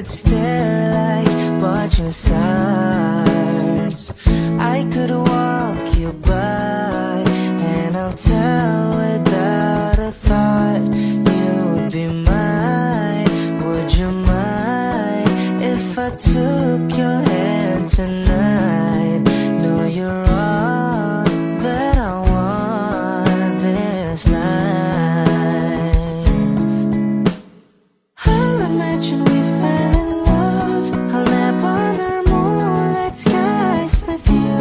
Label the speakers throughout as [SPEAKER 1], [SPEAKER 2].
[SPEAKER 1] could stare like watching stars. I could walk you by, and I'll tell without a thought you'd be mine. Would you mind if I took your hand tonight? No, you're all that I want this life. I'll imagine we fell in love. I'll never other moonlit skies with you.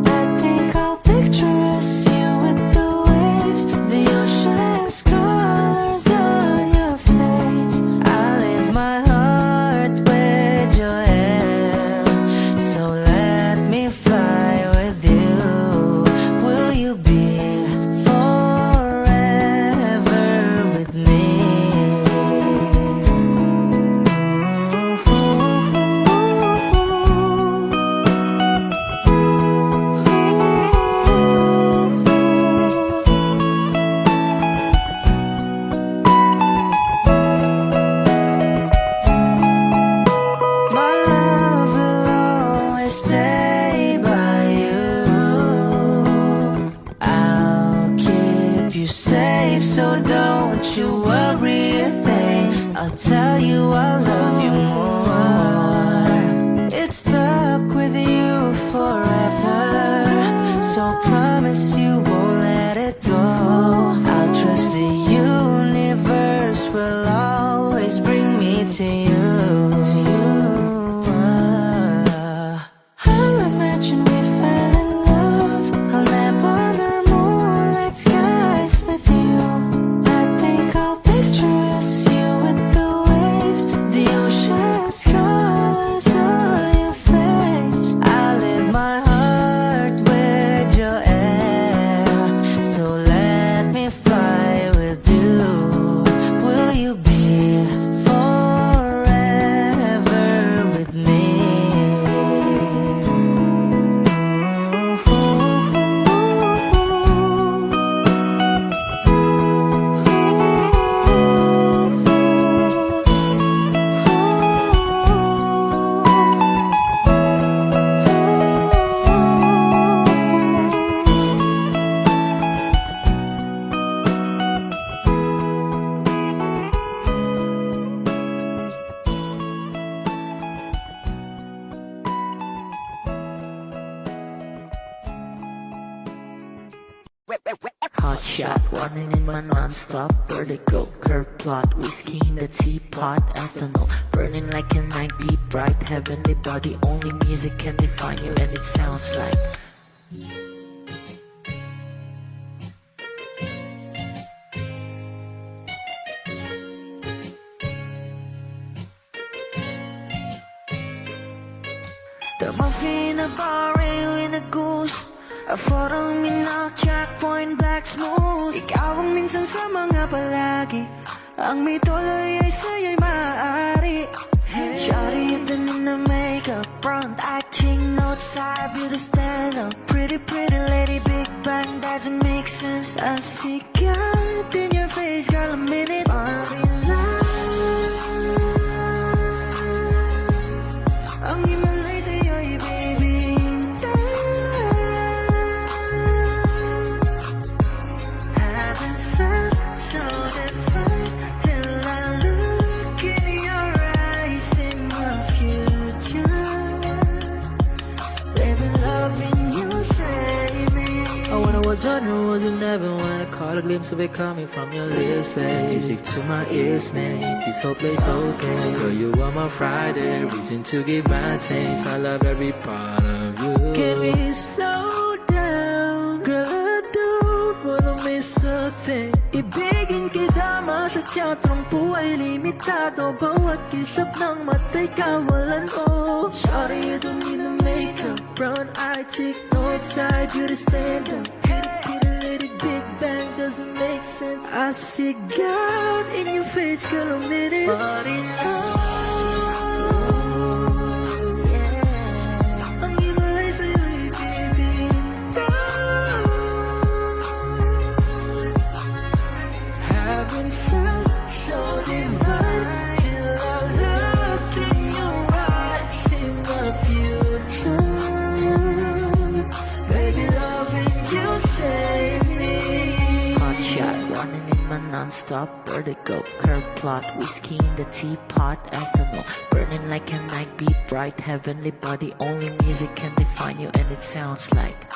[SPEAKER 1] I think I'll picture us, you with the waves, the ocean's colors on your face. I'll leave my heart with your hair, so let me fly with you. Will you be forever with me? My love will always stay by you. I'll keep you safe, so don't you worry a thing. I'll tell you I love you more. It's stuck with you forever, so promise you won't let it go. I'll trust the universe will always bring me to you. I'll imagine we fell in love. I'll never other moonlit skies with you. I think I'll picture us, you with the waves, the ocean's colors on your face. I'll leave my heart with your air, so let me fly with you. Will you be forever with me?
[SPEAKER 2] Hot shot, running in my non-stop vertical curve plot, whiskey in the teapot, ethanol burning like a night, be bright, heavenly body, only music can define you, and it sounds like
[SPEAKER 1] The muffin in a bar in a goose, a photo minnow, checkpoint, black smooth. Ikaw ang minsan sa mga palagi, ang may tuloy ay sa'yo'y maaari. Shawty, ito na makeup, front acting, notes, I beauty stand up. Pretty, pretty lady, big bang, doesn't make sense. I see God in your face, girl, a minute, ang himalay sa'yo'y baby. Haven't felt so different till I look in your eyes in the future. Baby, loving you save me.
[SPEAKER 2] I wonder what genre was in heaven when I caught a glimpse of it coming from your lips, babe. Music to my ears, man, this whole place okay. Girl, you are my Friday, reason to give my taste. I love every part of you.
[SPEAKER 1] Can we slow down? Girl, I don't wanna miss a thing. Ibigin kita, sa teatrong buhay limitado. Bawat kisap ng mata'y kawalan, oh. Shawty, you don't need to make up, brown-eyed chick, north-side, you to stand up. Pretty lady, big bang, doesn't make sense. I see God in your face, girl, a minute. But in love, ang himalay sa'yo'y baby. Haven't felt so divine till I look in
[SPEAKER 2] running in my non-stop vertigo. Curb plot, whiskey in the teapot, ethanol burning like a night beat, bright heavenly body. Only music can define you, and it sounds like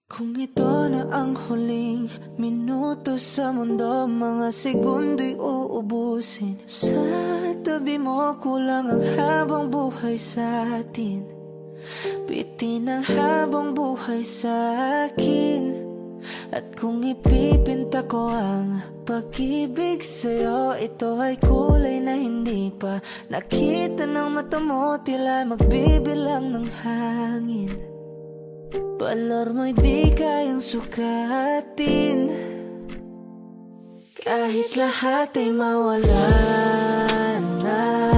[SPEAKER 1] kung ito na ang huling minuto sa mundo, mga segundo'y uubusin. Sa tabi mo kulang ang habang buhay sa atin. Bitin ang habang buhay sa akin. At kung ipipinta ko ang pag-ibig sa'yo, ito ay kulay na hindi pa nakita ng mata mo, tila magbibilang ng hangin. Balor mo'y di kayang sukatin, kahit lahat ay mawala na.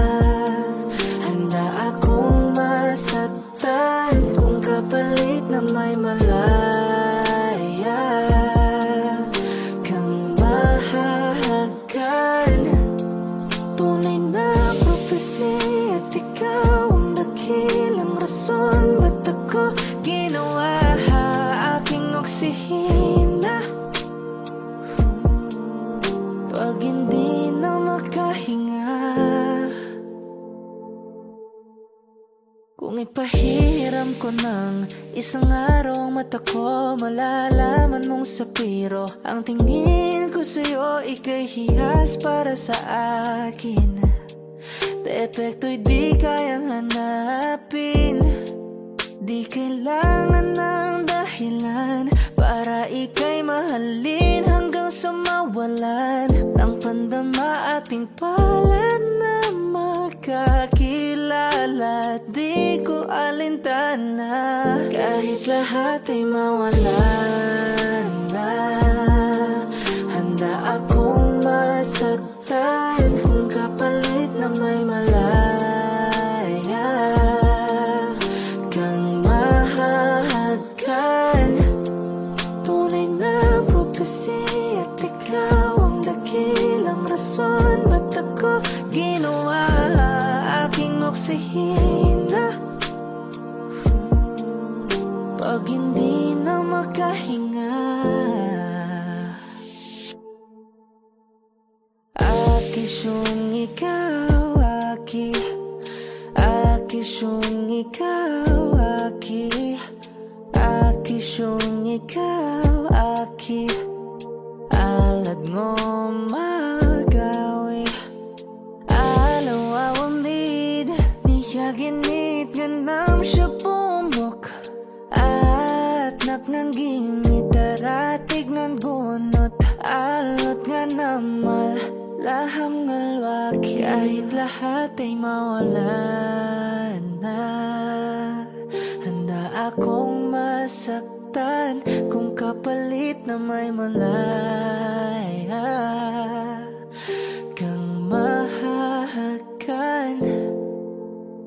[SPEAKER 1] Handa akong masaktan kung kapalit na may malaya kang mahahagan. Tunay na prophecy at ikaw ang dakilang rason ba't ako ginawa aking oksihina. Pag hindi na makahinga, kung ipahiram ko ng isang araw ang mata ko, malalaman mong sapiro ang tingin ko sa'yo, ika'y hiyas para sa akin. Depekto'y di kayang hanapin, di kailangan ng dahilan para ika'y mahalin hanggang sa mawalan ng pandama ating palad na magkakilala. Di ko alintana kahit lahat ay mawalan na. Handa akong masaktan kung kapalit na may malaya kang mahahagan. Tunay na prophecy at ikaw ang dakilang rason ba't ako ginawa aking oksihina. Pag hindi na makahinga, akisyong ikaw, akisyong ikaw, akisyong ikaw, alad ngo magawi alaw awamid niyaginit ganam siya pumok at naknanggimit daratig ng gunot alot nga namal laham ngalwaki. Kahit lahat ay mawalan na, handa akong masaktan kung kapalit na may malaya kang mahahagan.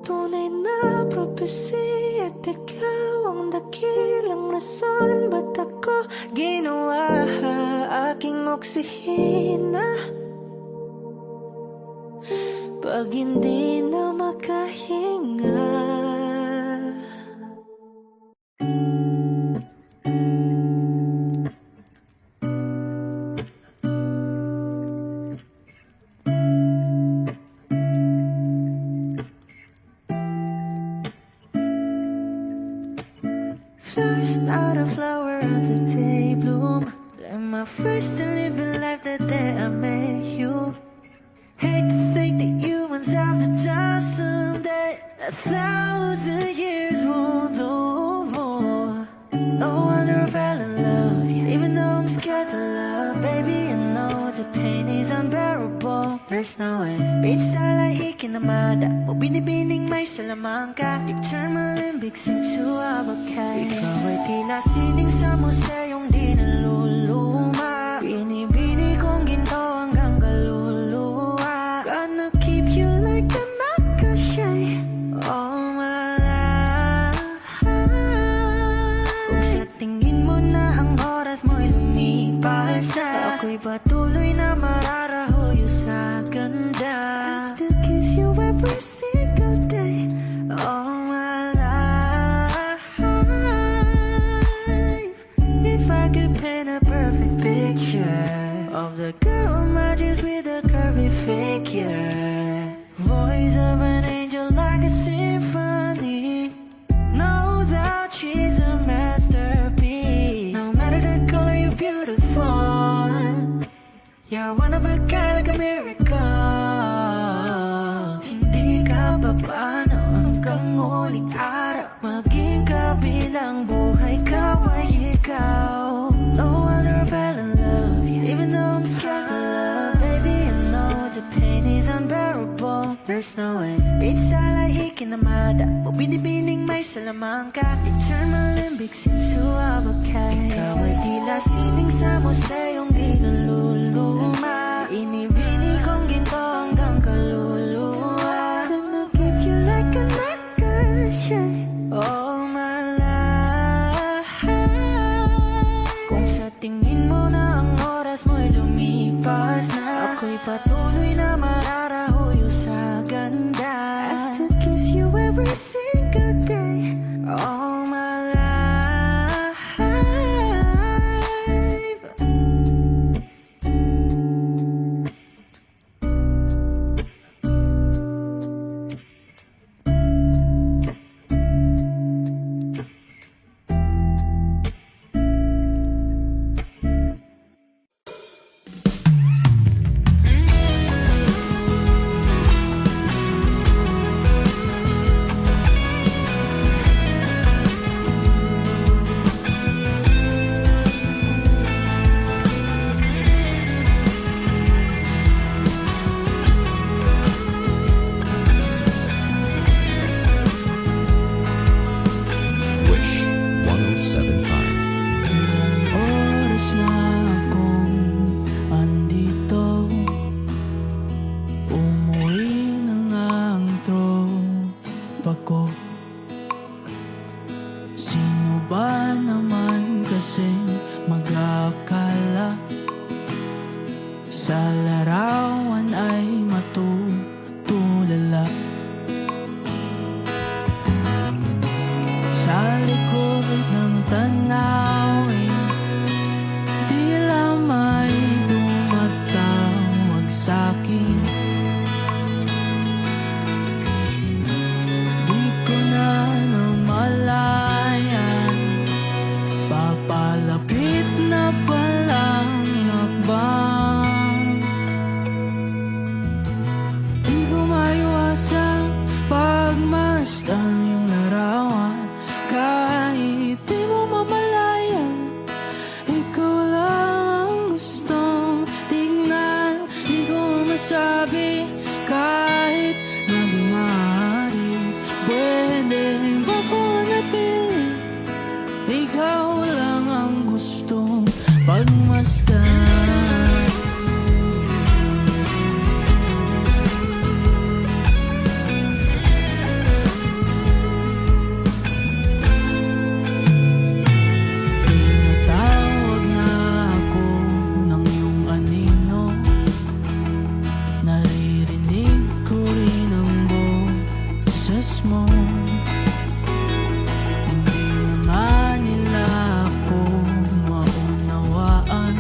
[SPEAKER 1] Tunay na prophecy at ikaw ang dakilang rason ba't ako ginawa aking oksihina. Pag hindi na makahinga, flowers not a flower until they bloom. Like my first to live a life that day I met you. Hate to think that humans have to die someday. 1,000 years won't know more. No wonder I fell in love, even though I'm scared to love. Baby, I know the pain is unbearable. There's no way. Bitch, salahikin na mada o binibining may salamangka. You turn my limbics into abakay. Ikaw ay tila sining sa museyong di naluluma. Binibini kong ginto hanggang kaluluwa. Gonna keep you like a nakashay all my life. Kung sa tingin mo na ang oras mo'y lumipas na, ako'y patuloy na mararahuyo sa ganda. I still kiss you every single day. yeah. Voice of an angel like a symphony. No doubt she's a masterpiece. No matter the color, you're beautiful. You're one of a kind, like a miracle. Hindi ka pa paano hanggang huling araw. Maging kabilang buhay ka ay ikaw. No wonder I fell in love, yeah. Even though I'm scared to love, baby, I know the pain is unbearable. There's no way. Bitch, salay ikinamada. O binibining may salamang ka. You turn my limbic into a bouquet. Ikaw ay tila sining sa museyong di naluluma. Inibini kong ginto hanggang kaluluwa. Gonna keep you like a necklace, all my life. Kung sa tingin mo na ang oras mo'y lumipas na, ako'y patuloy na mararahuyo sa ganda. I still kiss you every single day, all my life.
[SPEAKER 3] Wish 1075.
[SPEAKER 1] Ilang oras na akong andito, umuwi na nga ang tropa ko. Sino ba naman kasi mag-akala sa larawan ay matutulala? Sa likod ng tanawin, tila may tumatawag sa'kin. Di ko na namalayan, papalapit na palang hakbang. Di ko maiwasang pagmasdan yung larawan. Kahit di mo mamalayan, ikaw lang ang gustong tingnan. Di ko masabi kahit na di maaari. Pwede ba ko napili? Ikaw lang ang gustong pagmasdan. Tinatawag na ako ng iyong anino. Naririnig ko rin ang boses mo. Hindi na nga nila ako maunawaan.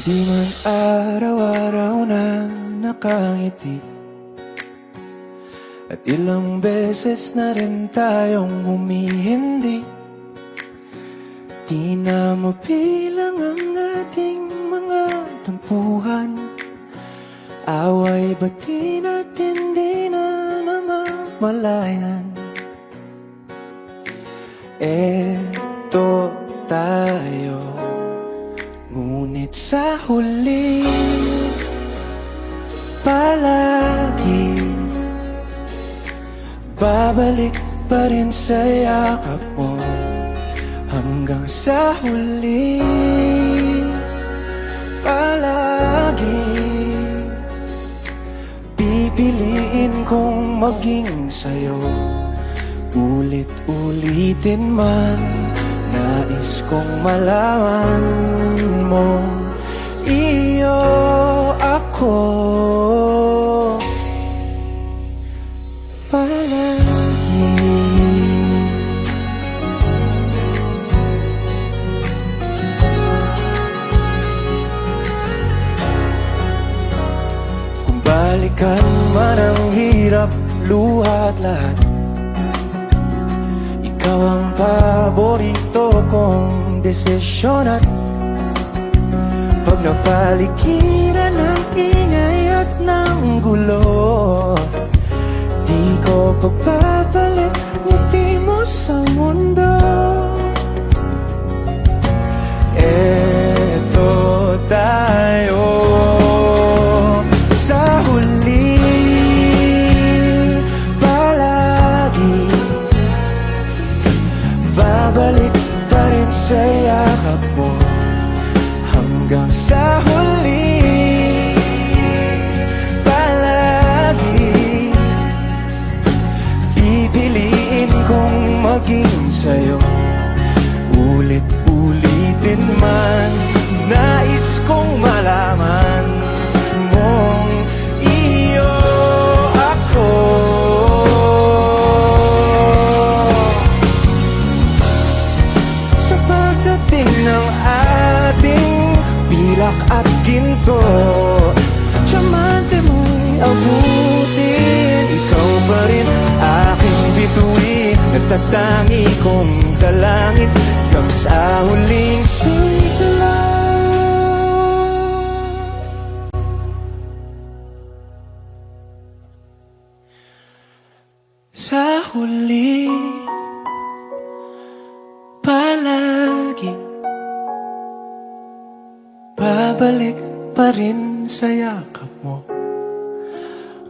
[SPEAKER 4] Di man araw-araw na nakangiti, at ilang beses na rin tayong humihindi. Di na mabilang ang ating mga tampuhan, away bati natin di na namamalayan. Eto tayo, ngunit sa huli palagi babalik pa rin sa yakap mo. Hanggang sa huli palagi pipiliin kong maging sa'yo. Ulit-ulitin man, nais kong malaman mo, iyo ako palagi. Kung balikan man ang hirap, luha at lahat, ikaw ang paborito kong desisyon. At pag napaligiran ng ingay at ng gulo, di ko pagpapalit ngiti mo sa mundo. Eto tayo sa huli palagi, babalik pa rin sa yakap mo. Hanggang sa huli palagi pipiliin kong maging sa'yo. Ulit-ulitin man, nais kong malaman mong iyo ako. Sa pagdating ng ating pilak at ginto, tiyamante mo'y abutin. Ikaw pa rin aking bituin, nagtatangi kong dalangin hanggang sa huling sigla. Sa huli palagi babalik pa rin sa yakap mo,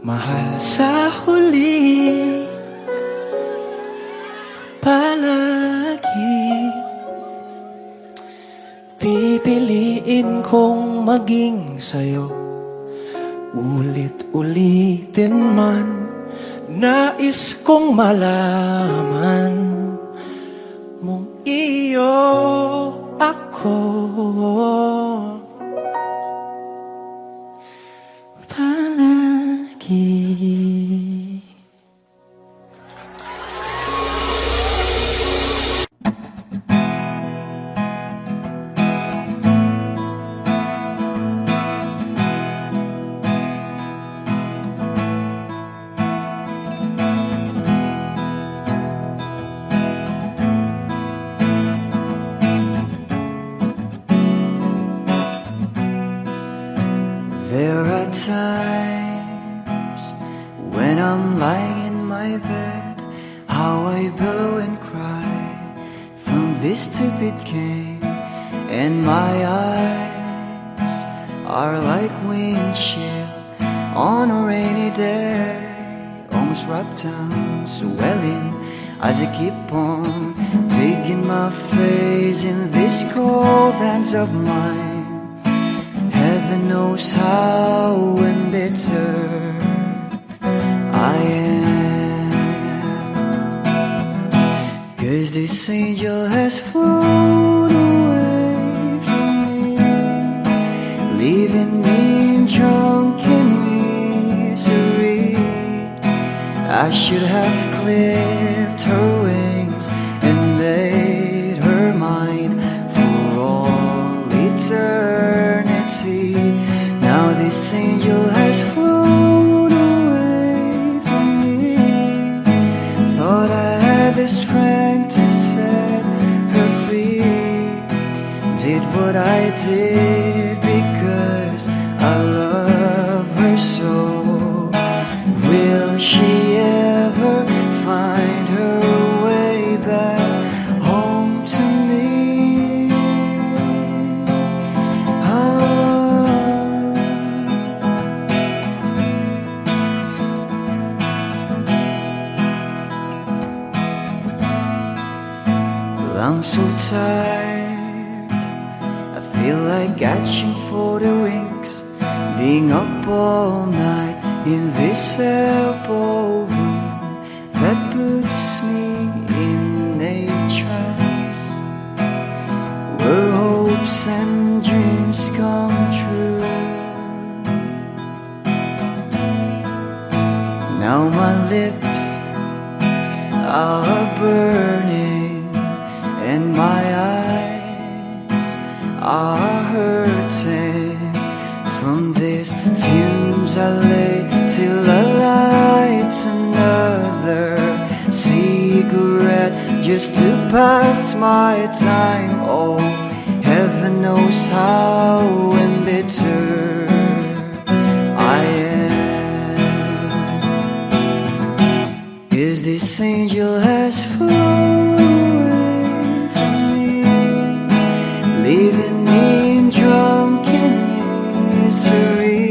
[SPEAKER 4] mahal. Sa huli palagi pipiliin kong maging sa'yo. Ulit-ulitin man, nais kong malaman mong iyo ako palagi.
[SPEAKER 5] There are times when I'm lying in my bed, how I billow and cry from this stupid game, and my eyes are like windshield on a rainy day, almost wrapped down, swelling as I keep on digging my face in these cold hands of mine. Heaven knows how embittered I am, 'cause this angel has flown away from me, leaving me drunken misery. I should have clipped her wings and made her mine for all eternity. did because I love her so. Will she ever find her way back home to me? Well, I'm so tired, I feel like catching for the winks, being up all night in this elbow room that puts me in a trance, where hopes and dreams come true. Now my lips are burning and my eyes are hurting from these fumes I lay till I light another cigarette just to pass my time. Oh, heaven knows how embittered I am. 'Cause this angel has flown away from me, leaving me in drunken misery.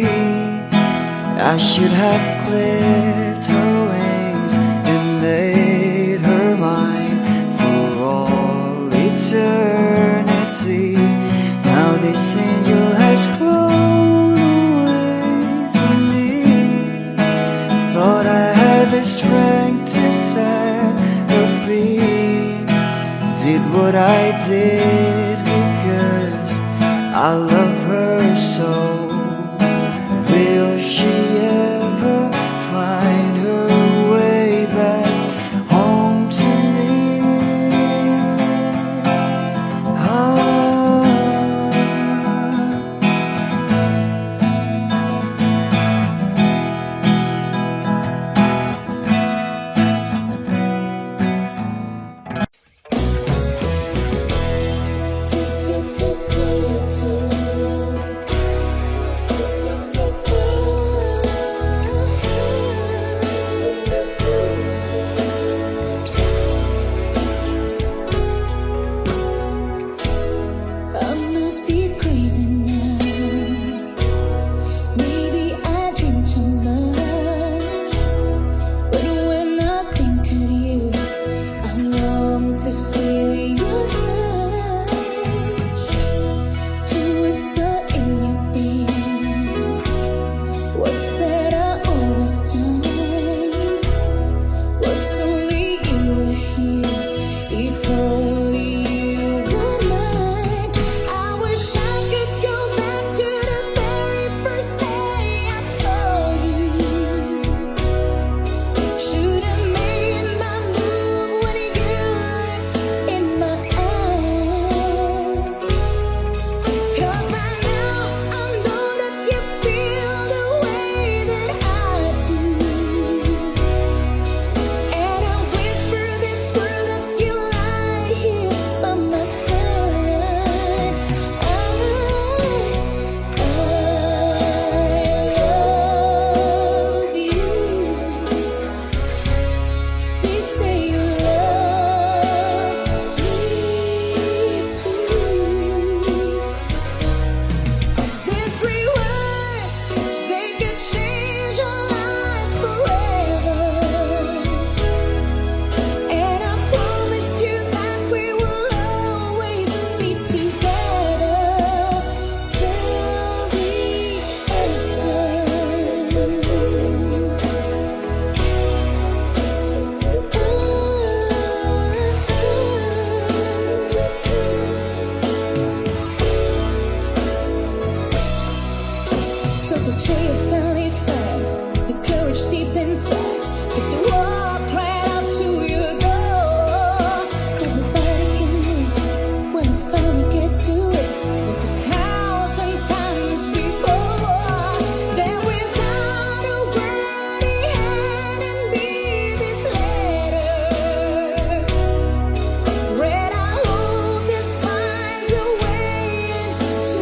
[SPEAKER 5] I should have clipped her wings and made her mine for all eternity. Now this angel has flown away from me. Thought I had the strength to set her free. Did what I did because I love her so. Will she ever find her way back home to me?
[SPEAKER 6] I must be crazy now. Maybe I drink too much. But when I think of you, I long to feel your touch, to whisper in your ear words that are honest time. Words only you were here. If only you were mine. I wish I could go back to the very first day I saw you. Should have made my move when you looked in my eyes. 'Cause by now I know that you feel the way that I do. And I whisper this word as you lie here by my side. I love you. They say you love me too. These 3 words, they could change our lives forever. And I promise you that we will always be together till the end of time. So today I finally find the courage deep inside just to walk right up to your door. But nobody can leave when I finally get to it. Like 1,000 times before, then without a word he handed me this letter. Read, I hope this finds a way into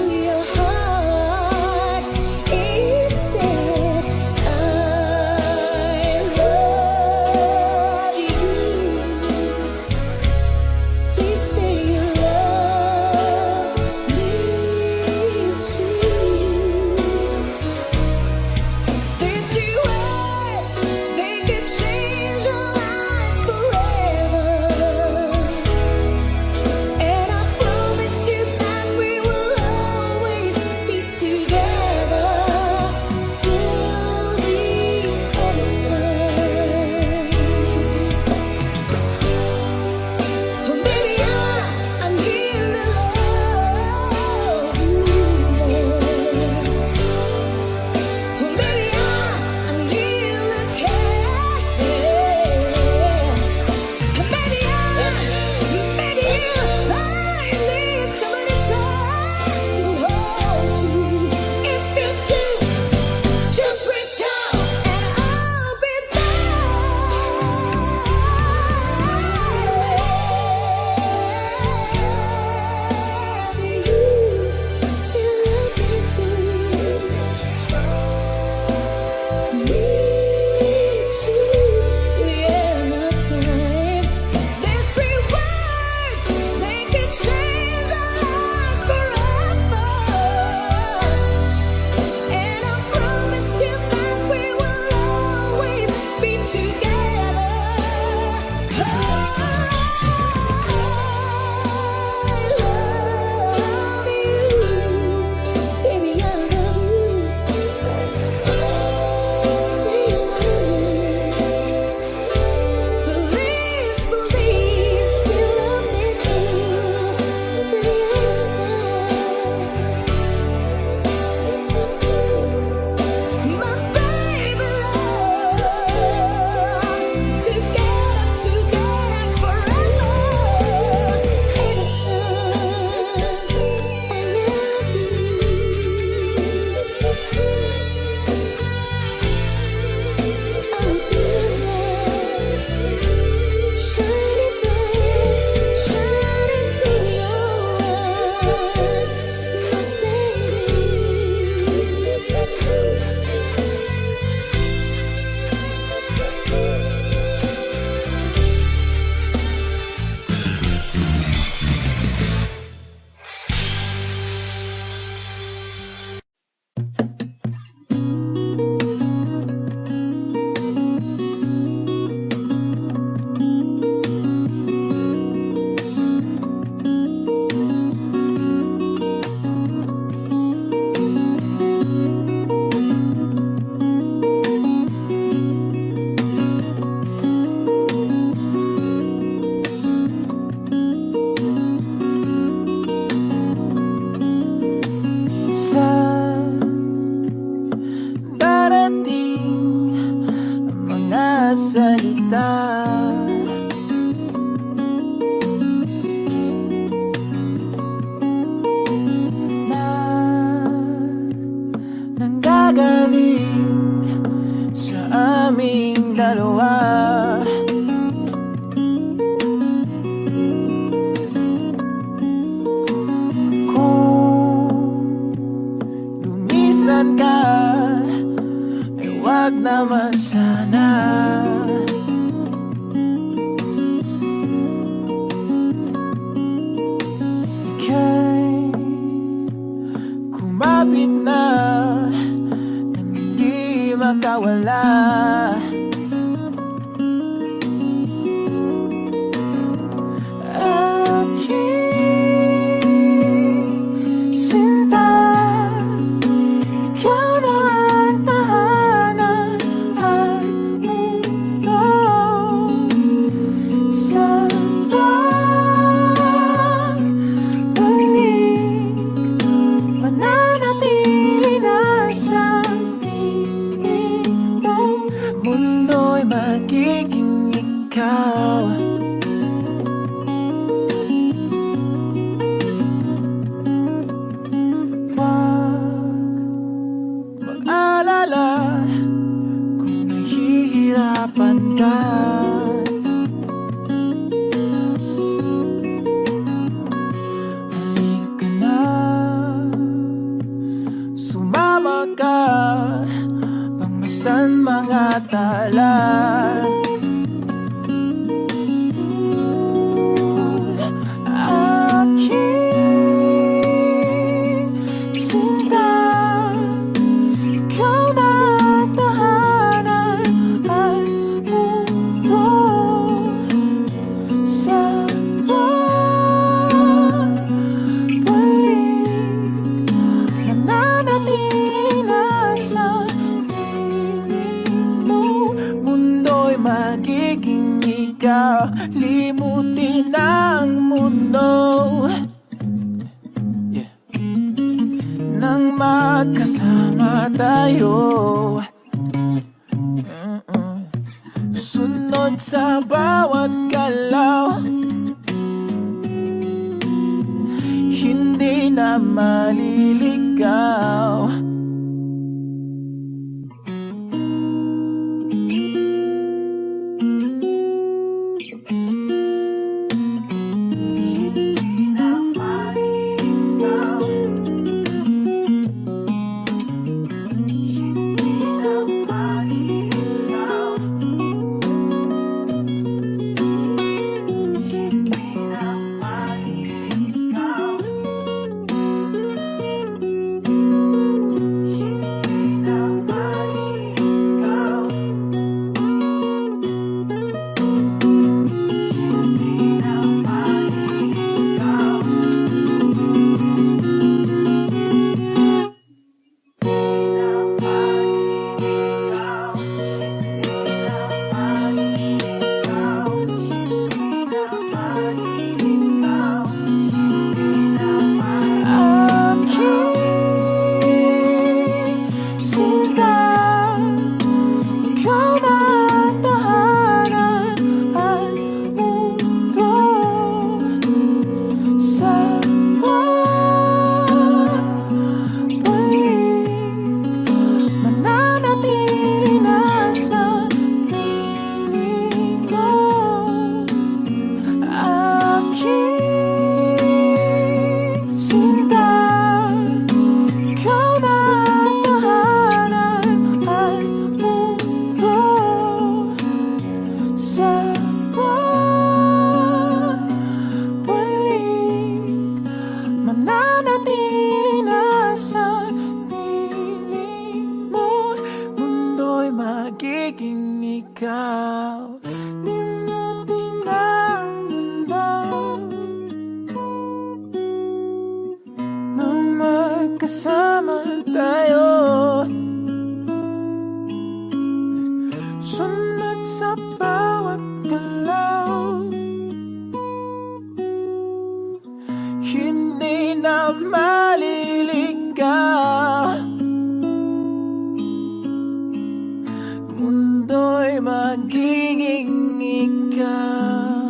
[SPEAKER 1] darating ang mga salita na nanggagaling sa aming dalawa. Lumisan ka, ay wag naman sana. Ika'y kumapit na nang hindi makawala. Aking sinta, ikaw na ang tahanan at mundo sa pagbalik. Mananatili na sa piling mo, mundo'y magiging ikaw. Mag-alala kung nahihirapan ka. Halika na, sumama ka, pangmasdan mga tala. Aking sinta, ikaw na ang tahanan at mundo sa pagbalik. Mananatili na sa piling mo, mundo'y magiging ikaw. Limutin ang mundo nang magkasama tayo. Sunod sa bawat galaw, hindi na maliligaw. magiging ikaw. Limutin ang mundo nang magkasama tayo. Sunod sa bawat galaw, hindi na maliligaw. ay magiging ikaw.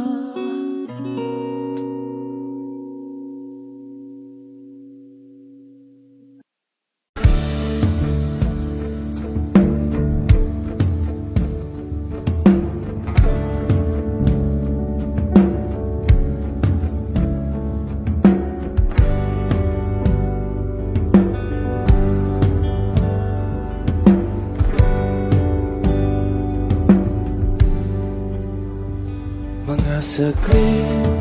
[SPEAKER 4] Mga saglit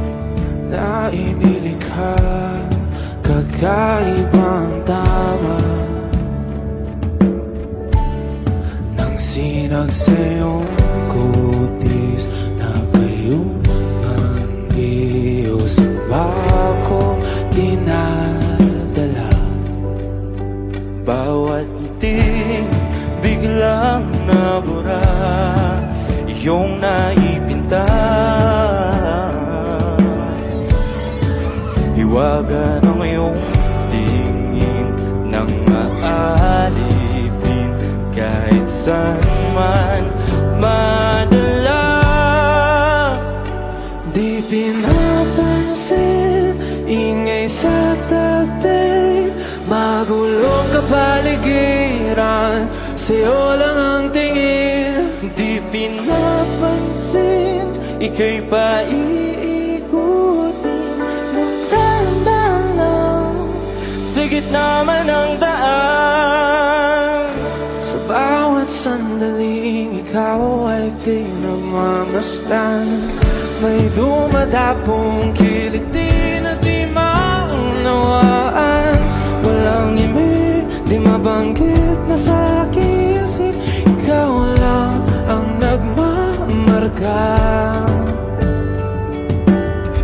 [SPEAKER 4] na inilikha, kakaibang tama nang sinag sa iyong kutis na kayumang Diyos ang bako dinadala. Bawat ngiti biglang nabura, iyong naipinta. Hiwaga ng iyong tingin nang maalipin, kahit saan man madala. Di pinapansin, ingay sa tabi, magulong kapaligiran, sa'yo lang ang tingin. Di pinapansin, ika'y paiikutin ng dahan-dahan lang, sa gitna man ng daan. Sa bawat sandaling ikaw ay pinagmamasdan, may dumadapong kiliti na di maunawaan. Walang ibig, di mabanggit na sa aking isip, ikaw lang ang nagmamarka.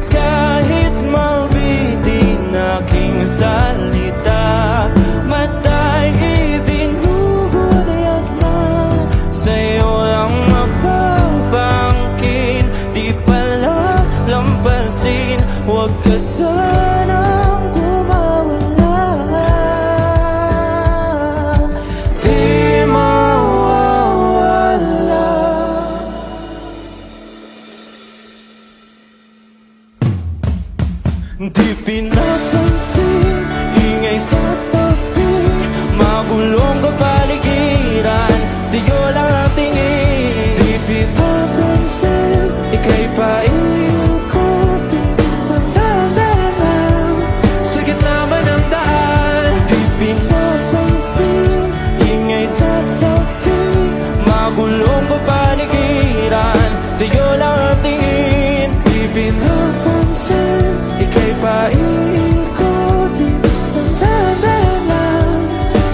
[SPEAKER 4] Kahit mabitin aking salita, matay ibinubunayag lang, sa'yo lang magbabangkin. Di pala lampasin, huwag ka sanang gumawala. Di mawawala. Di pinapansin, ingay sa tabi, magulong kapaligiran, sa'yo lang ang tingin. Di pinapansin, ika'y paiikutin ng dahan-dahan, sa gitna man ng daan. Di pinapansin, ingay sa tabi, magulong kapaligiran, sa'yo lang ang tingin. Di pinapansin, ika'y paiikutin ng dahan-dahan,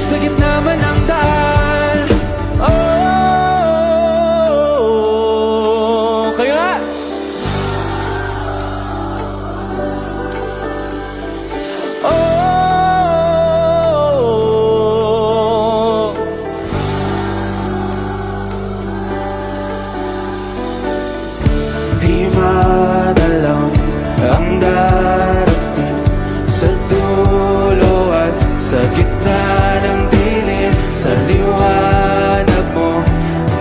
[SPEAKER 4] sa gitna man ng daan. Oh, kayo nga! Oh, di madalang ang darating sa dulo at sa gitna ng dilim, sa liwanag mo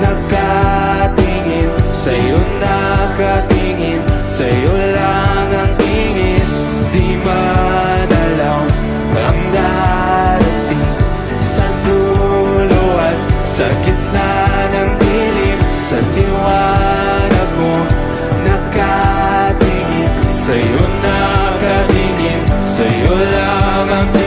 [SPEAKER 4] nakatingin, sa'yo nakatingin, sa'yo lang ang tingin. Di madalang ang darating sa dulo at sa gitna ng dilim, sa liwanag mo nakatingin, sa'yo nakatingin, sa'yo lang ang tingin.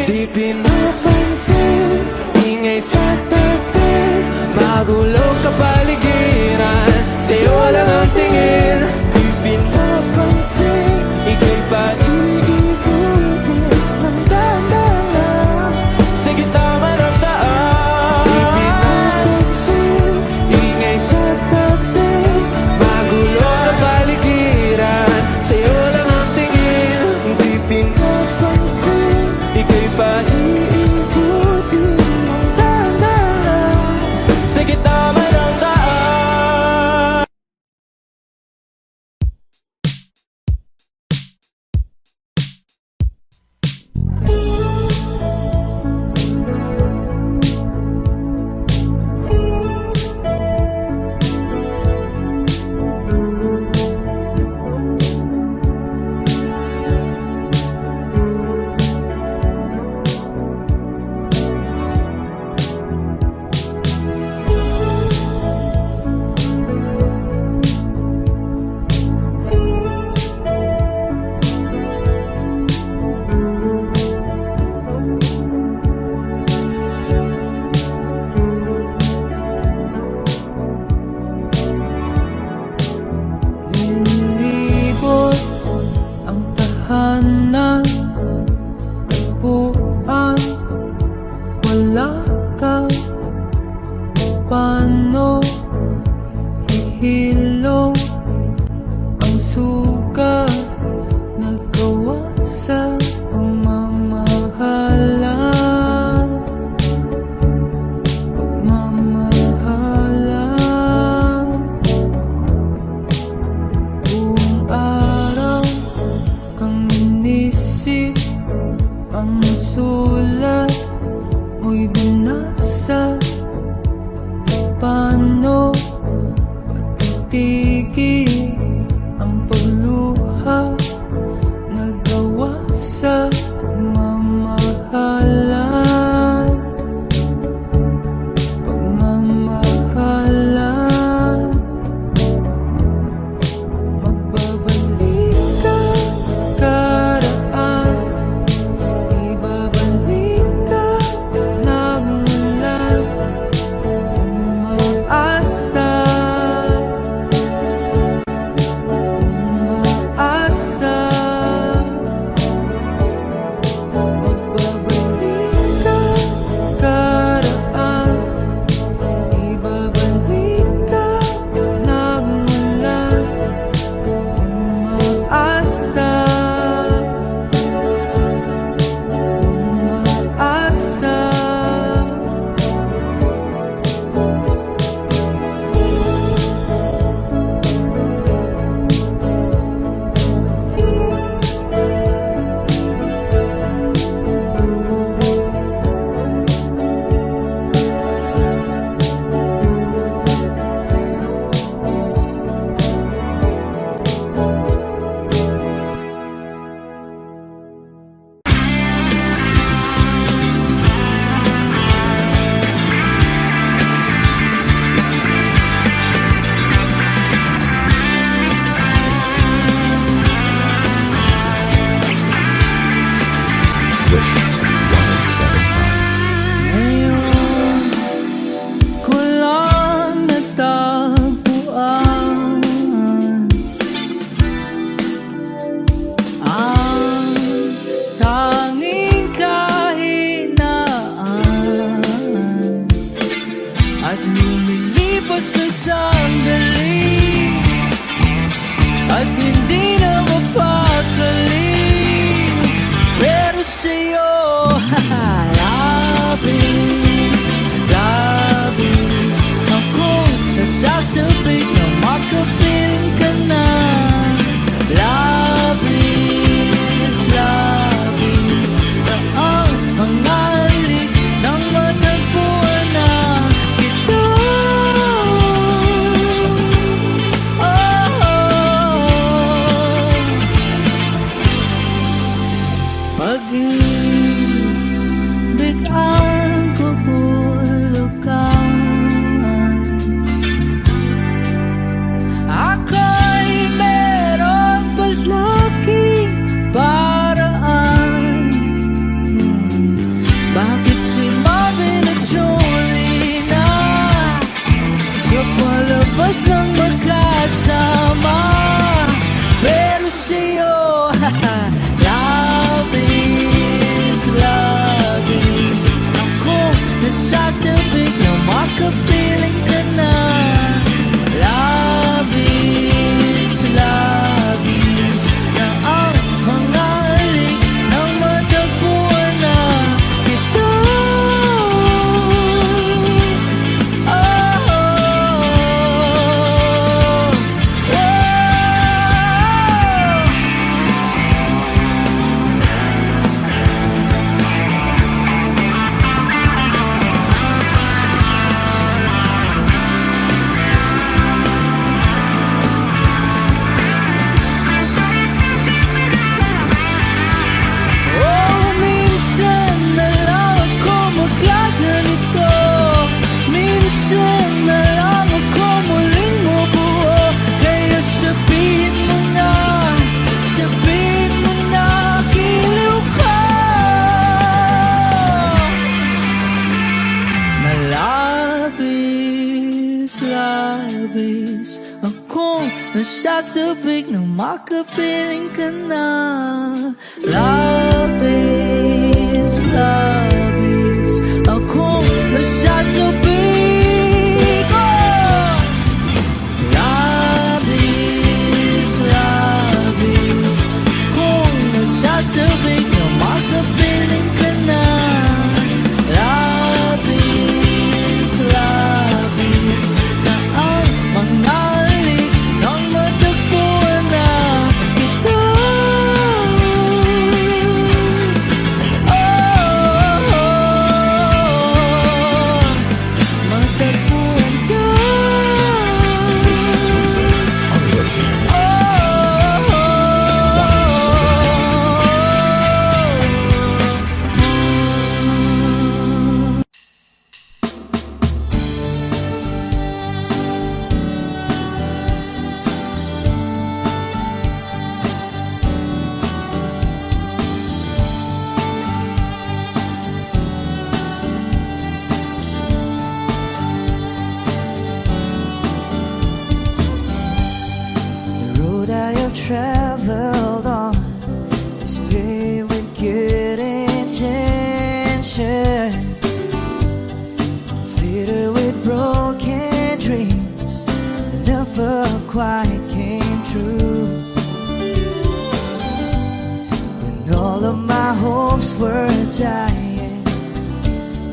[SPEAKER 4] Di pinapansin, ingay sa tabi, magulong kapaligiran, sa'yo lang ang tingin. Di pinapansin, ika'y paiikutin ng dahan-dahan, sa gitna man ng daan. Di pinapansin, ingay sa tabi, magulong kapaligiran, sa'yo lang ang tingin. Di pinapansin, ika'y paiikutin ng dahan-dahan, sa gitna man ng daan.
[SPEAKER 1] Nasasabik na makapiling ka na. Labis, labis akong nasasabik, oh! Labis, labis akong nasasabik na makapiling ka na. Labis, labis na ang mga halik nang matagpuan na kita. Matagpuan ka.
[SPEAKER 5] The road I have traveled on is paved with good intentions. It's littered with broken dreams that never quite came true. When all of my hopes were dying,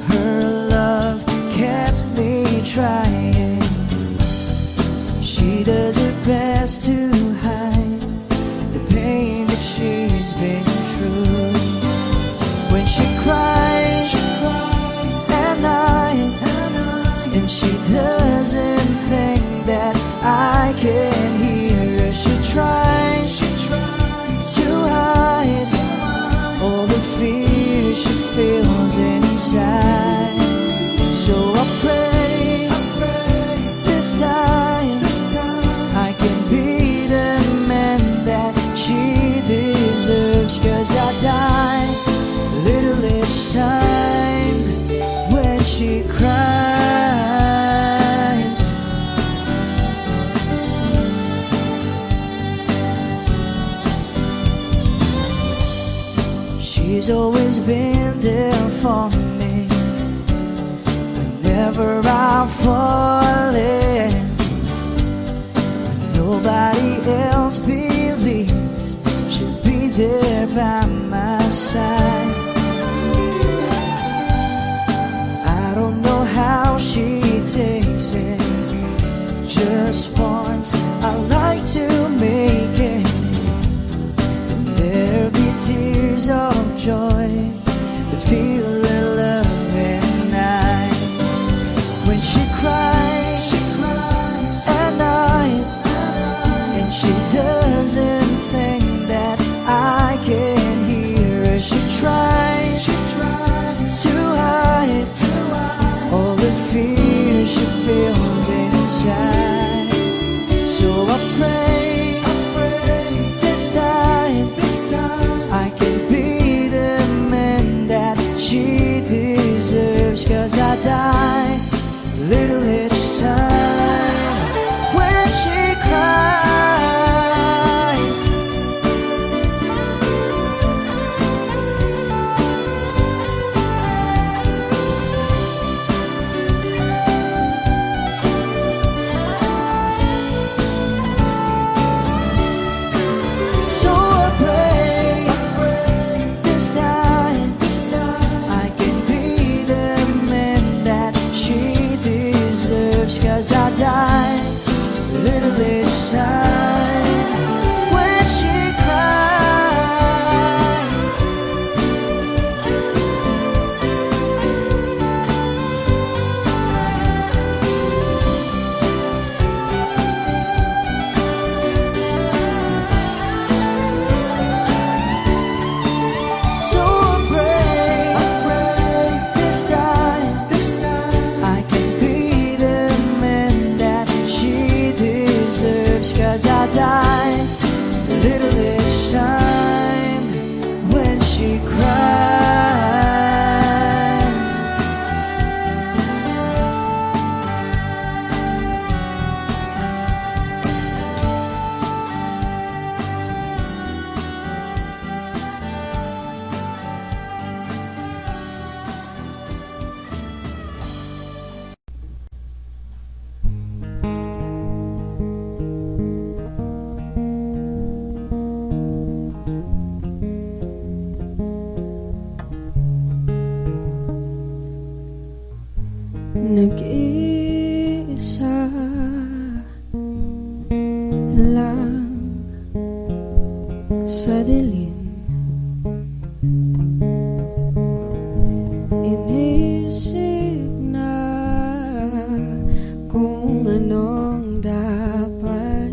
[SPEAKER 5] her love kept me trying. She does her best to hide the pain that she's been through. When she cries at night, and she doesn't think that I can hear her, she tries to hide all the fear she feels inside. So I pray this time I can be the man that she deserves. 'Cause I die a little each time when she cries. She's always been there for me whenever I fall in. Nobody else believes she'll be there by my side. I don't know how she takes it. Just once I like to make it, and there'll be tears of joy that feel her loving eyes. When she cries at night, and she doesn't think that I can hear her, she tries
[SPEAKER 7] nag-iisa lang sa dilim. Inisip na kung anong dapat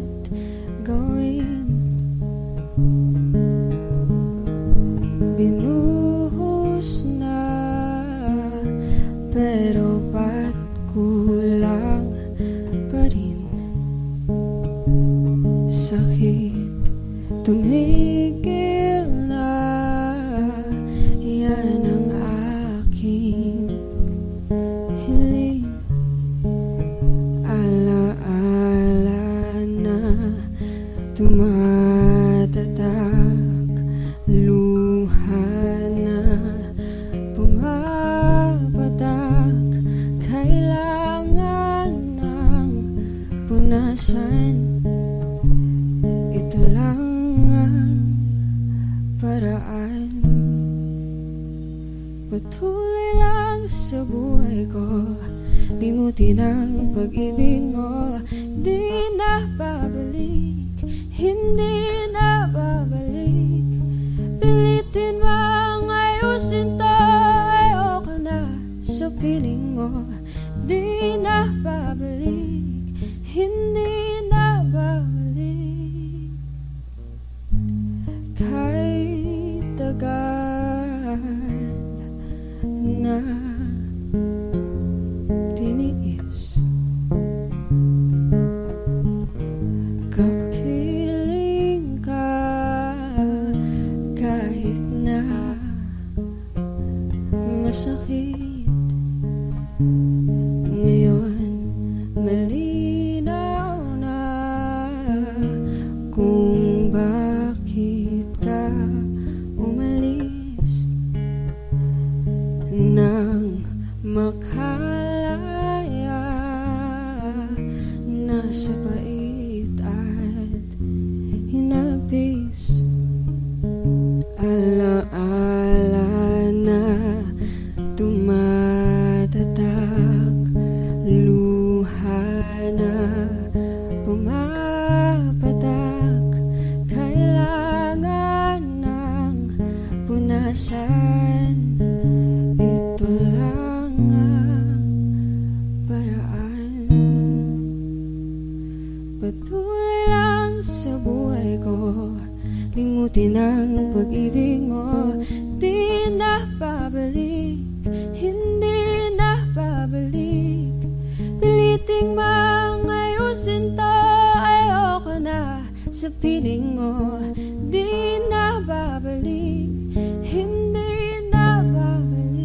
[SPEAKER 7] gawin. Binuhos na, pero ba't kulang pa rin? Sakit tumigil na, yan ang aking hiling. Alaala na tumatatak, luha na pumapatak. Kailangan ng punasan, ito lang ang paraan. Patuloy lang sa buhay ko, limutin ang pag-ibig mo. Di na babalik, hindi na babalik. Pilitin mang ayusin to, ayoko na sa piling mo. Di na babalik, hindi na babalik. Kahit tagal na tiniis, kapiling ka kahit na masakit. Ngayon malinaw na kung bakit ka umalis nang makalaya na sa pait at hinabis. Alaala na tumatatak, luha na pumapatak. Kailangan ng punasan, ito lang ang paraan. Patuloy lang sa buhay ko, limutin ang pag-ibig mo. Di na babalik, hindi na babalik. Piliting mang ayusin to, ayoko na sa piling mo. Di na babalik, hindi na babalik.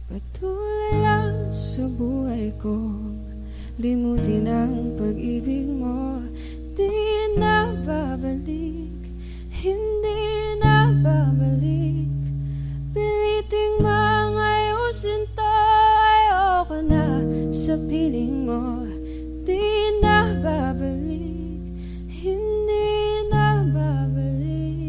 [SPEAKER 7] Patuloy lang sa buhay ko, limutin ang pag-ibig mo. Di na babalik, hindi na babalik. Piliting mang ayusin to, ayoko na sa piling mo. Di na babalik, hindi na babalik.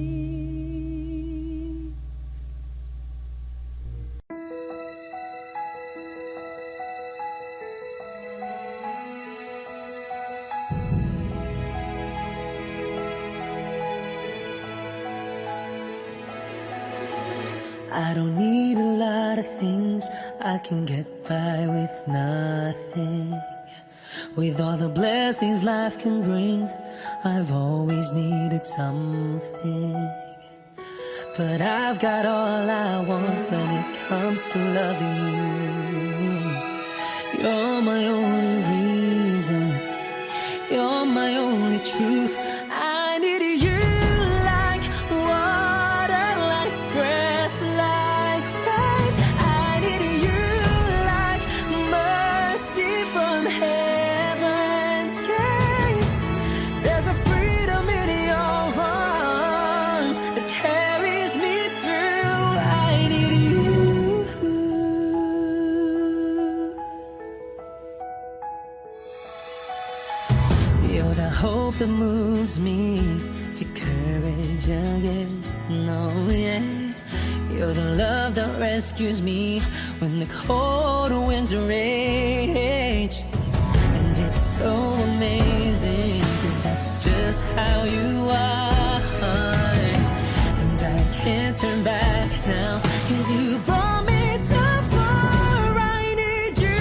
[SPEAKER 8] I don't need a lot of things, I can get by with nothing. With all the blessings life can bring, I've always needed something. But I've got all I want when it comes to loving you. You're my only reason, you're my only truth. I need you like water, like breath, like rain. I need you like mercy from heaven's gates. There's a freedom in your arms that carries me through. I need you. You're the hope that moves me to courage again. No, yeah. You're You're the love that rescues me when the cold winds rage. And it's so amazing, 'cause that's just how you are. And I can't turn back now, 'cause you brought me too far. I need you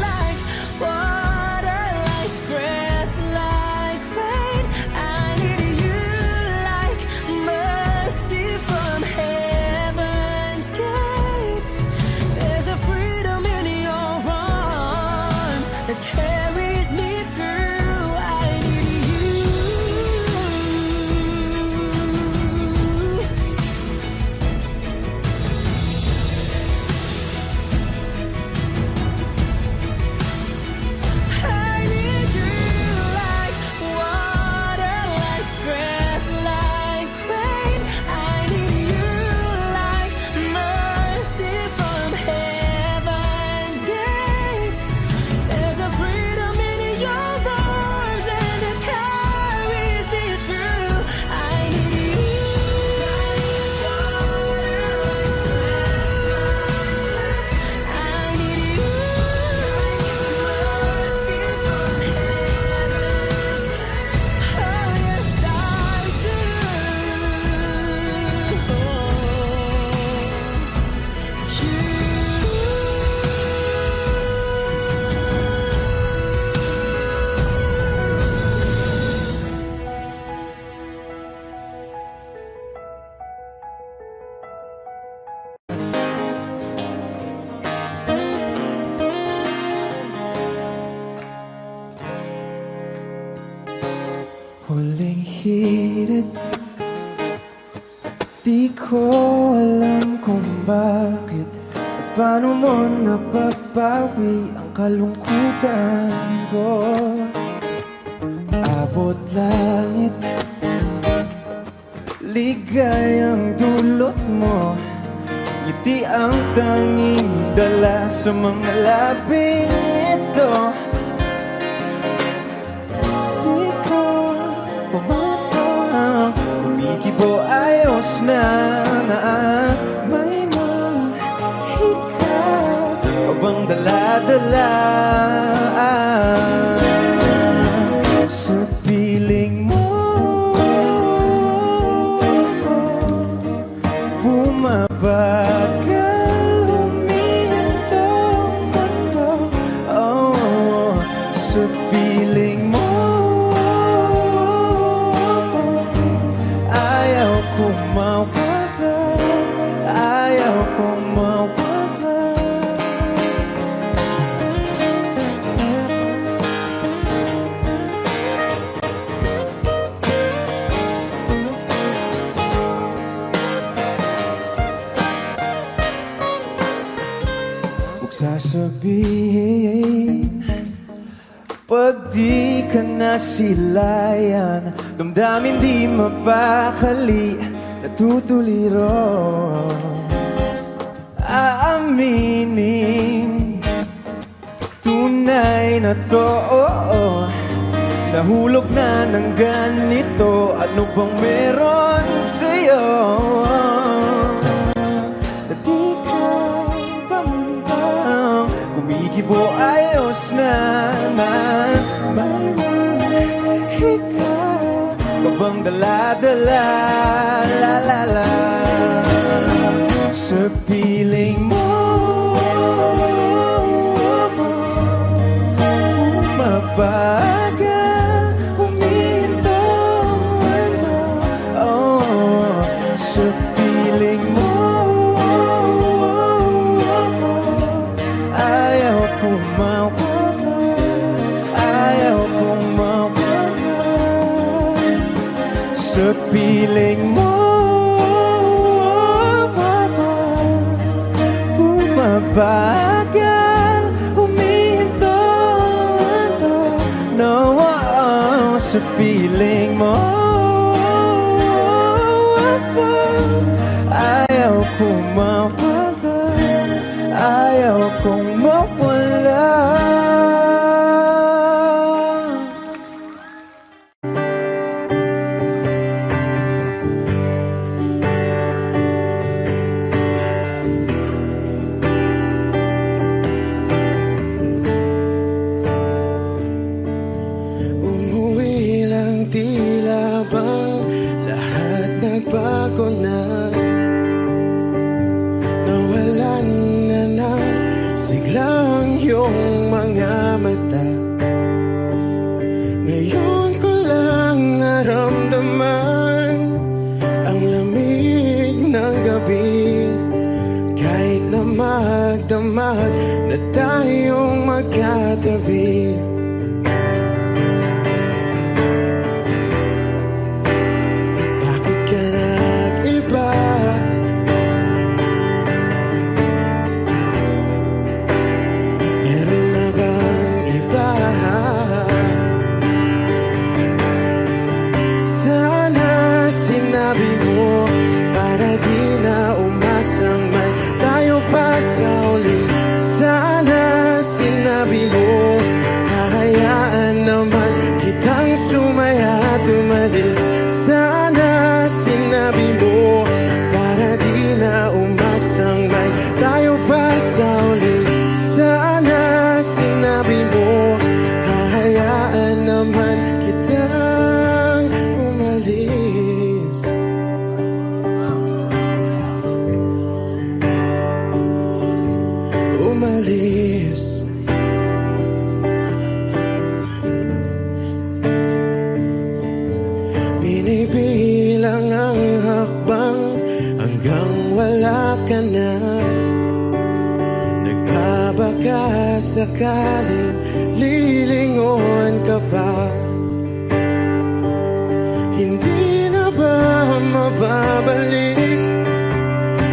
[SPEAKER 8] like water, like breath, like rain. I need you like mercy from heaven's gate. There's a freedom in your arms that carries me through. I need you. I need you like water, like breath, like rain. I need you like mercy from heaven's gate. There's a freedom in your arms and it carries me through. I need you like water, I need you like mercy from heaven's gate. Oh yes I do.
[SPEAKER 4] Huling hirit, di ko alam kung bakit at paano mo napapawi ang kalungkutan ko. Abot langit, ligayang dulot mo, ngiti ang tanging dala sa mga labing ito. Di ko pumatang, kumikibo ayos na may mahika o bang dala-dala sa piling mo. Bumabagal, humihinto ang mundo, oh, sa piling mo. Ayaw kong mawala, ayaw kong mawala. Huwag sasabihin pag di ka nasilayan, damdamin di mapakali, natutuliro. Aaminin, tunay na to, nahulog na ng ganito. Ano bang meron sa'yo? Na di ka bambang, kumikibo ayos naman. May mahika ka bang dala-dala, la-la-la sa piling mo. Mabagal, huminto ang mundo, oh, sa piling mo. Ayaw kong mawala, ayaw kong mawala sa piling mo. Bumabagal, huminto no, oh, sa piling mo. Ayaw kong mawala, ayaw kong mawala. damag na tayong magkatabi. Bakit ka nag-iba? Meron na bang iba? Sana sinabi mo para di na umasang may tayo pa sa uli. Sana sinabi mo hahayaan naman kitang sumaya at umalis. Sana sinabi mo para di na umasang may tayo pa sa uli. Sana sinabi mo hahayaan naman kitang umalis. Umalis. Binibilang ang hakbang hanggang wala ka na. Nagbabaka sakaling lilingon ka pa. Hindi na ba mababalik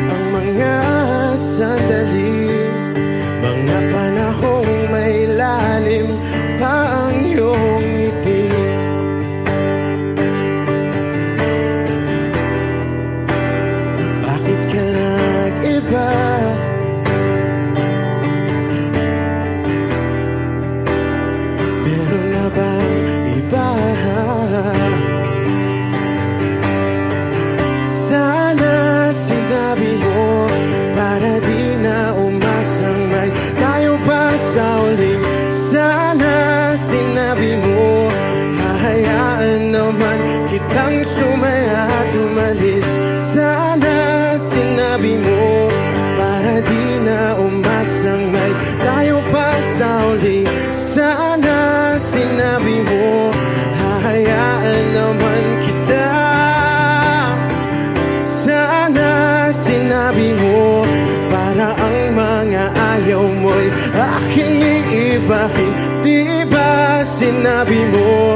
[SPEAKER 4] ang mga sandali, mga panahong may lalim pa ang iyong ngiti? Bakit ka nag-iba? Meron na bang iba? Sana sinabi mo para di na umasang may tayo pa sa uli. Sana sinabi mo hahayaan naman kitang sumaya at umalis. Sana sinabi mo para di na umasang may tayo pa sa uli. Sana sinabi mo hahayaan naman kita. Sana sinabi mo para ang mga ayaw mo'y aking iibahin. Di ba sinabi mo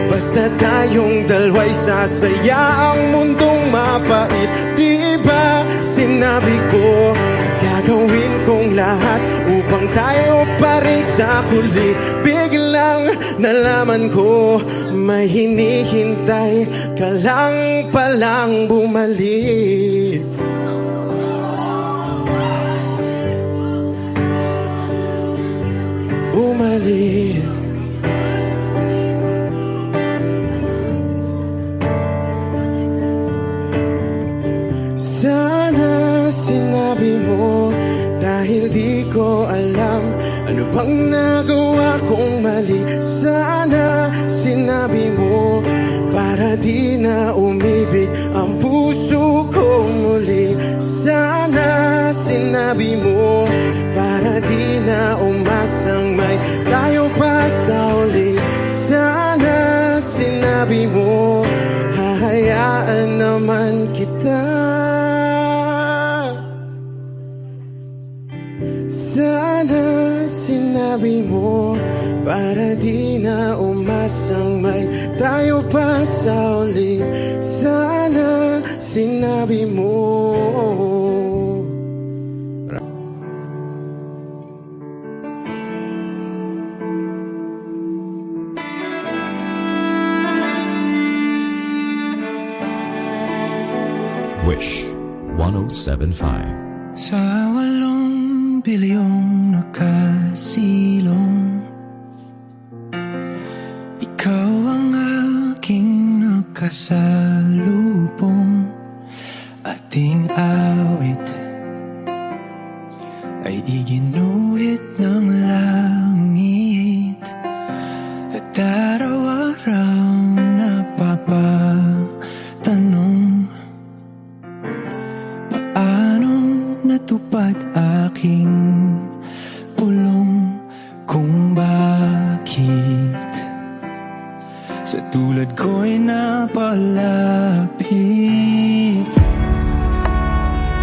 [SPEAKER 4] basta tayong dalawa'y sasaya ang mundong mapait? Di ba sinabi ko gagawin kong lahat upang tayo pa rin sa huli? Biglang nalaman ko may hinihintay ka lang palang bumalik. Bumalik. Sana sinabi mo dahil di ko alam ano bang nagawa kong mali. Sana sinabi mo para di na umibig ang puso ko muli. Sana sinabi mo para di na umasang may tayo pa sa uli. Sana sinabi mo hahayaan naman kita. Sana sinabi mo para di na umasang may tayo pa sa uli. Sana sinabi mo.
[SPEAKER 3] Wish 1075.
[SPEAKER 5] Sa 8 bilyong nakasilong, ikaw ang aking nakasalubong. Ating awit ay iginuhit ng langit at araw-araw napapatanong, paanong natupad aking pulong, kung bakit sa tulad ko'y napalapit.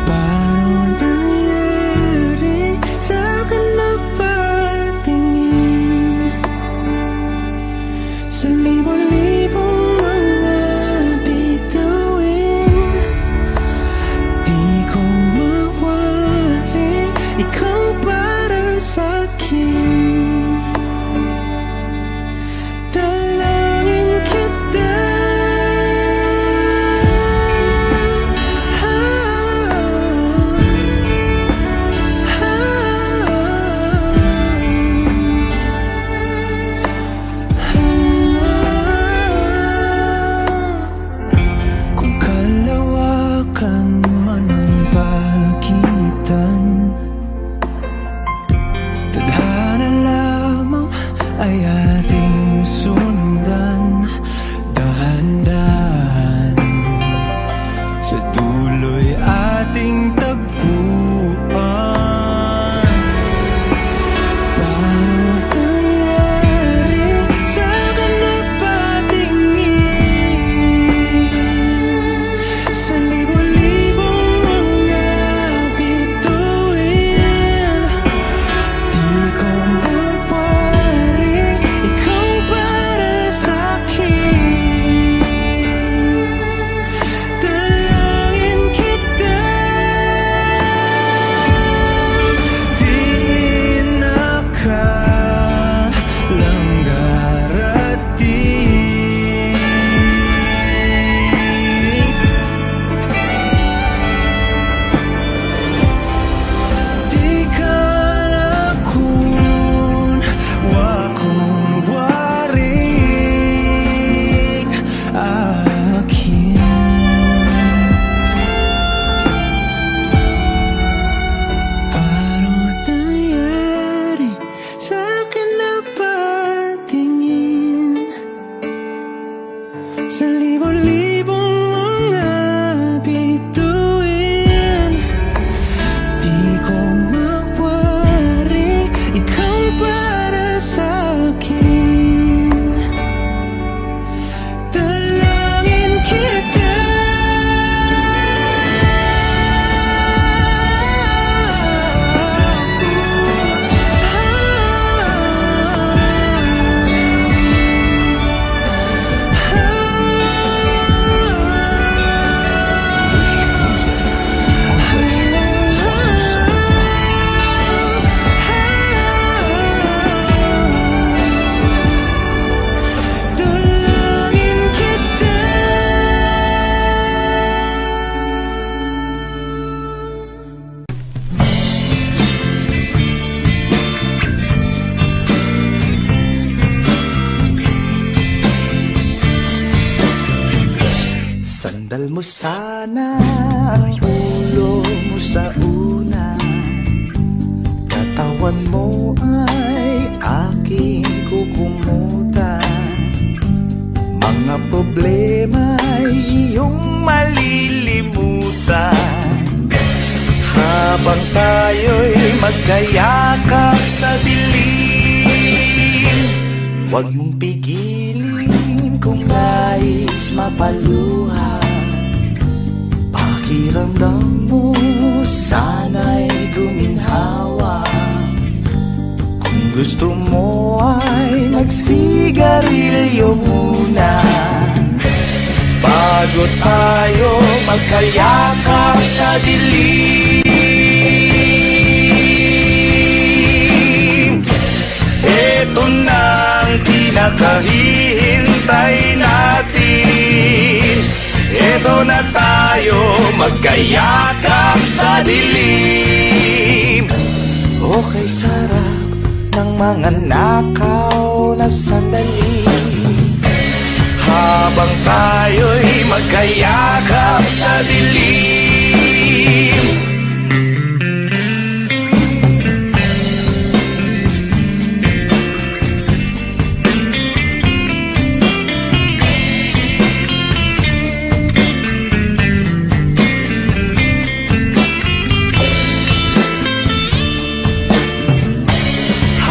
[SPEAKER 5] Paano nangyari sa
[SPEAKER 8] mo sana ang ulo mo sa unan, katawan mo ay aking kukumutan. Mga problema'y iyong malilimutan habang tayo'y magkayakap sa dilim. Huwag mong pigilin kung nais mapaluha. Pakiramdam mo sana'y guminhawa. Kung gusto mo ay magsigarilyo muna bago tayo magkayakap sa dilim. Ito na ang pinakahihintay natin. Ito na tayo magkayakap sa dilim. Okay, sarap ng mga nakaw na sandali habang tayo'y magkayakap sa dilim.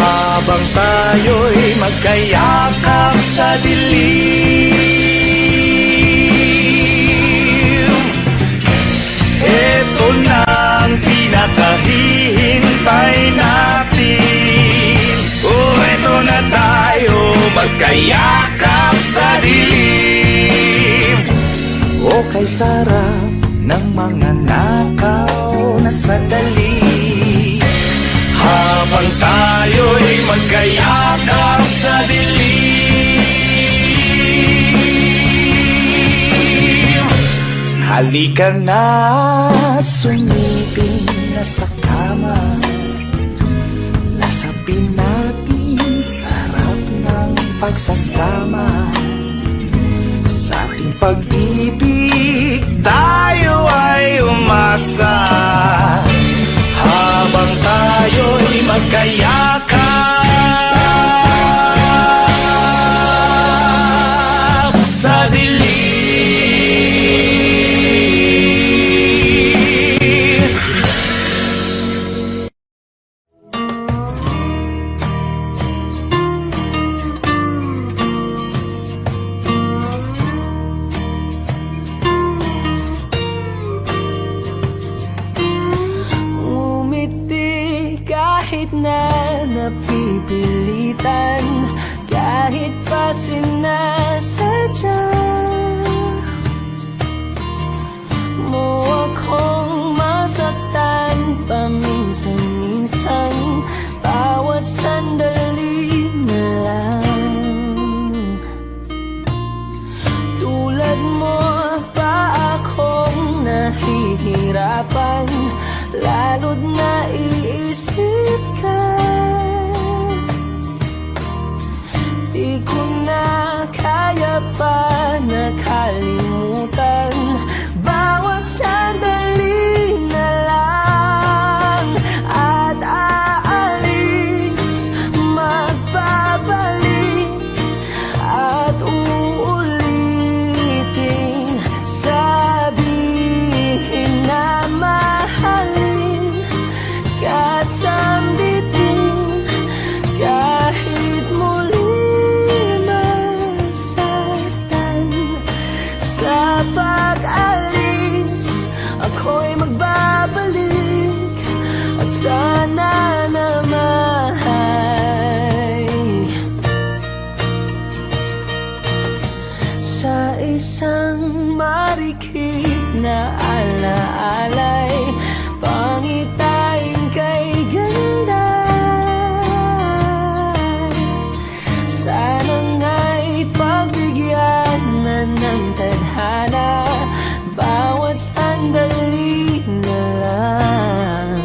[SPEAKER 8] Habang tayo'y magkayakap sa dilim. Ito na ang pinakahihintay natin. Ito na tayo magkayakap sa dilim. Okay, sarap ng mga nakaw na sandali habang tayo'y magkayakap sa dilim. Halika na, sumipin na sa kama. Lasapin natin sarap ng pagsasama. Sa ating pag-ibig tayo ay umasa habang tayo'y magkayakap sa dilim. Kahit na napipilitan, kahit pa sinasadya mo akong masaktan paminsan-minsan, bawat sandali na lang. Tulad mo pa akong nahihirapan, lalo't naiisip ka. Di ko na kaya pa nakalimutan, bawat sandali na lang. At aalis, magbabalik, at uulitin, sabihin na mahalin kahit sambitin, kahit muli masaktan. Sa pag-alis, ako'y magbabalik, at sana naman sa isang marikit na alaalay, pangitain kay ganda. Sana nga'y pagbigyan na ng tadhana, bawat sandali na lang.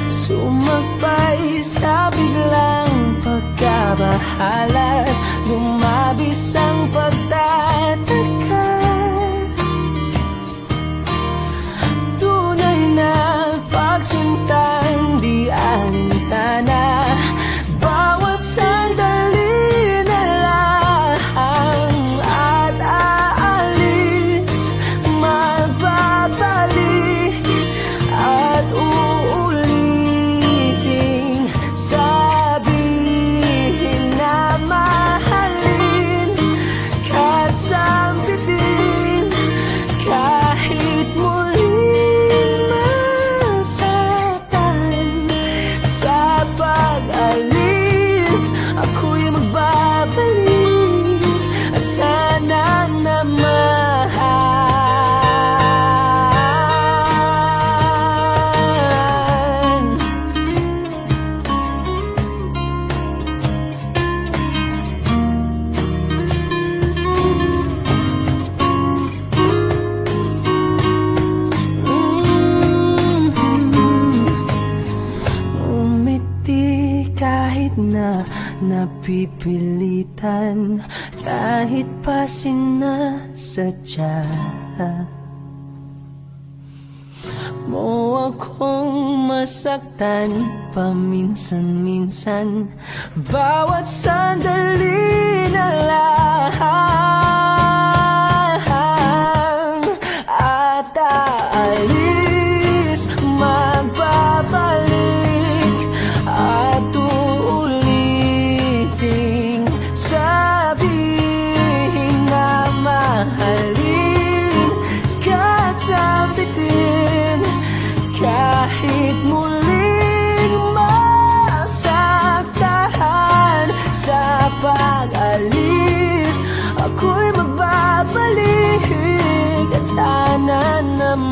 [SPEAKER 8] Sumakbay sa biglang pagkabahala, lumabis ang pagtataka. napipilitan kahit pa sinasadya mo akong masaktan paminsan-minsan. Bawat sandali na lang at aalis, magbabalik at uulitin, sabihin na mahalin ka't sabitin kahit muling masaktan. Sa pag-alis, ako'y magbabalik at sana naman